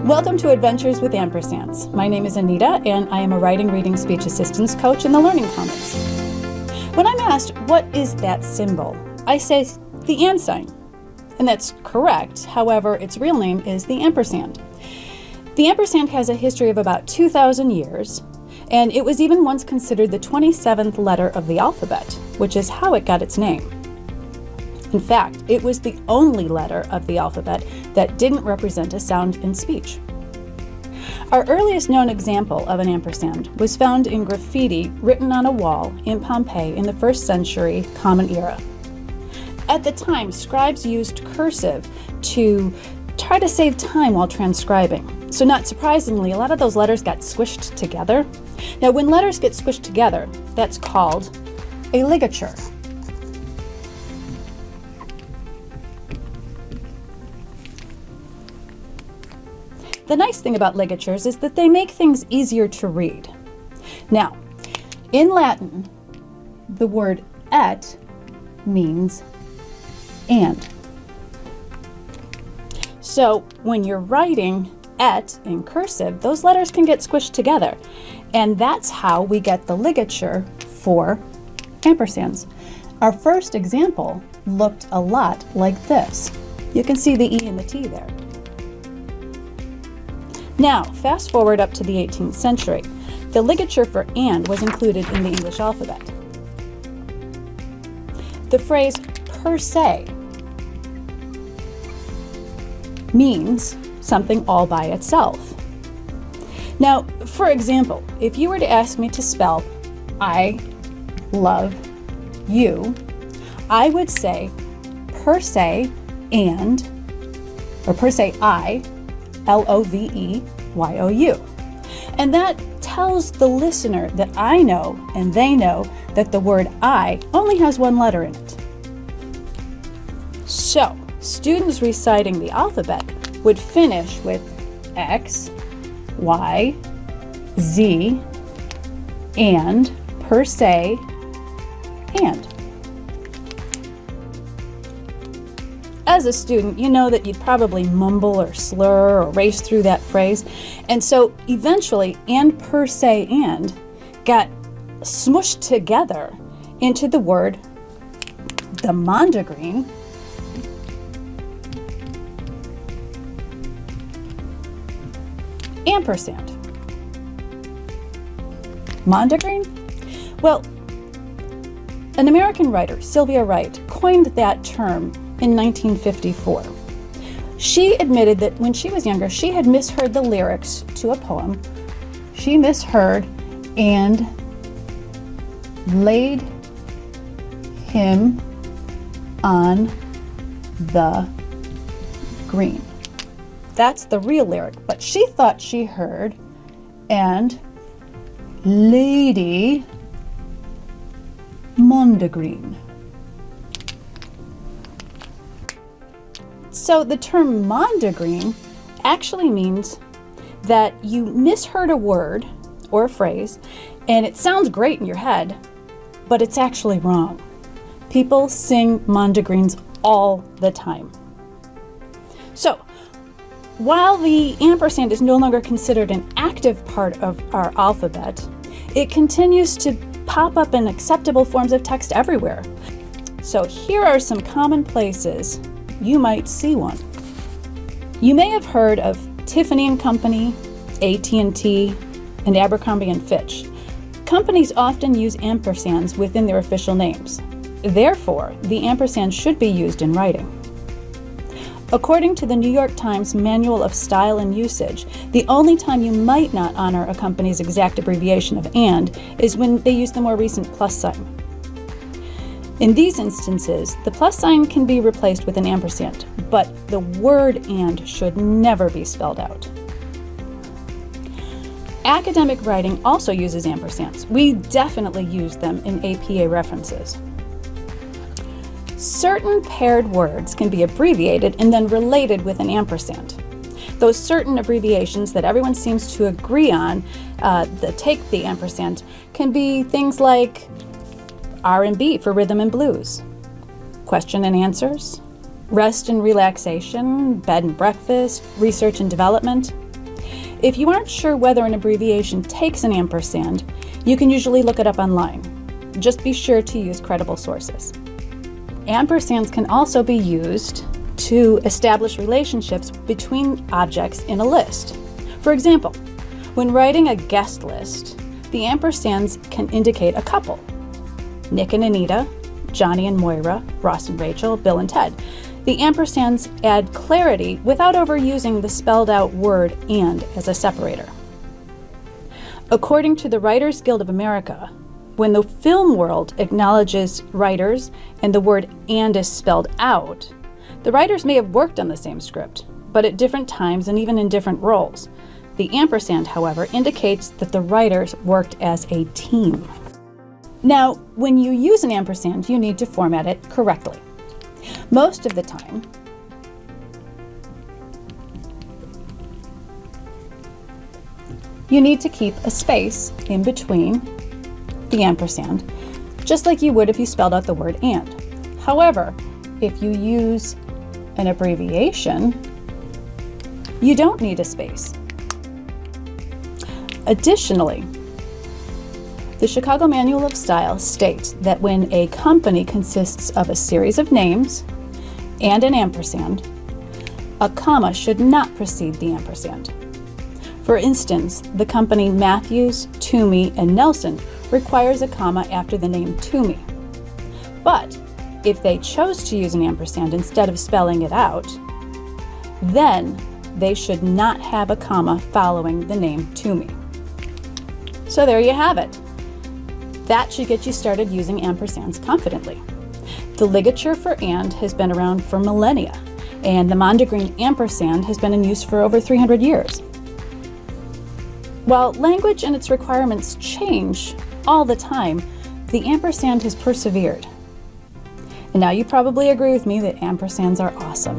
Welcome to Adventures with Ampersands. My name is Anita, and I am a writing, reading, speech assistance coach in the Learning Commons. When I'm asked, what is that symbol? I say the and sign. And that's correct. However, its real name is the ampersand. The ampersand has a history of about 2,000 years, and it was even once considered the 27th letter of the alphabet, which is how it got its name. In fact, it was the only letter of the alphabet that didn't represent a sound in speech. Our earliest known example of an ampersand was found in graffiti written on a wall in Pompeii in the 1st century Common Era. At the time, scribes used cursive to try to save time while transcribing. So not surprisingly, a lot of those letters got squished together. Now, when letters get squished together, that's called a ligature. The nice thing about ligatures is that they make things easier to read. Now, in Latin, the word et means and. So when you're writing et in cursive, those letters can get squished together. And that's how we get the ligature for ampersands. Our first example looked a lot like this. You can see the E and the T there. Now, fast forward up to the 18th century. The ligature for and was included in the English alphabet. The phrase per se means something all by itself. Now, for example, if you were to ask me to spell I love you, I would say per se and, or per se I, L-O-V-E-Y-O-U. And that tells the listener that I know and they know that the word I only has one letter in it. So, students reciting the alphabet would finish with X, Y, Z, and per se, and. As a student, you know that you'd probably mumble or slur or race through that phrase. And so eventually, and per se and got smushed together into the word, the Mondegreen, ampersand. Mondegreen? Well, an American writer, Sylvia Wright, coined that term in 1954. She admitted that when she was younger, she had misheard the lyrics to a poem. She misheard and laid him on the green. That's the real lyric, but she thought she heard and Lady Mondegreen. So the term Mondegreens actually means that you misheard a word or a phrase and it sounds great in your head, but it's actually wrong. People sing Mondegreens all the time. So while the ampersand is no longer considered an active part of our alphabet, it continues to pop up in acceptable forms of text everywhere. So here are some common places you might see one. You may have heard of Tiffany & Company, AT&T, and Abercrombie & Fitch. Companies often use ampersands within their official names. Therefore, the ampersand should be used in writing. According to the New York Times Manual of Style and Usage, the only time you might not honor a company's exact abbreviation of and is when they use the more recent plus sign. In these instances, the plus sign can be replaced with an ampersand, but the word and should never be spelled out. Academic writing also uses ampersands. We definitely use them in APA references. Certain paired words can be abbreviated and then related with an ampersand. Those certain abbreviations that everyone seems to agree on that take the ampersand can be things like R&B for rhythm and blues, question and answers, rest and relaxation, bed and breakfast, research and development. If you aren't sure whether an abbreviation takes an ampersand, you can usually look it up online. Just be sure to use credible sources. Ampersands can also be used to establish relationships between objects in a list. For example, when writing a guest list, the ampersands can indicate a couple: Nick and Anita, Johnny and Moira, Ross and Rachel, Bill and Ted. The ampersands add clarity without overusing the spelled out word "and" as a separator. According to the Writers Guild of America, when the film world acknowledges writers and the word "and" is spelled out, the writers may have worked on the same script, but at different times and even in different roles. The ampersand, however, indicates that the writers worked as a team. Now, when you use an ampersand, you need to format it correctly. Most of the time, you need to keep a space in between the ampersand, just like you would if you spelled out the word "and." However, if you use an abbreviation, you don't need a space. Additionally, the Chicago Manual of Style states that when a company consists of a series of names and an ampersand, a comma should not precede the ampersand. For instance, the company Matthews, Toomey, and Nelson requires a comma after the name Toomey. But if they chose to use an ampersand instead of spelling it out, then they should not have a comma following the name Toomey. So there you have it. That should get you started using ampersands confidently. The ligature for "and" has been around for millennia, and the Mondegreens ampersand has been in use for over 300 years. While language and its requirements change all the time, the ampersand has persevered. And now you probably agree with me that ampersands are awesome.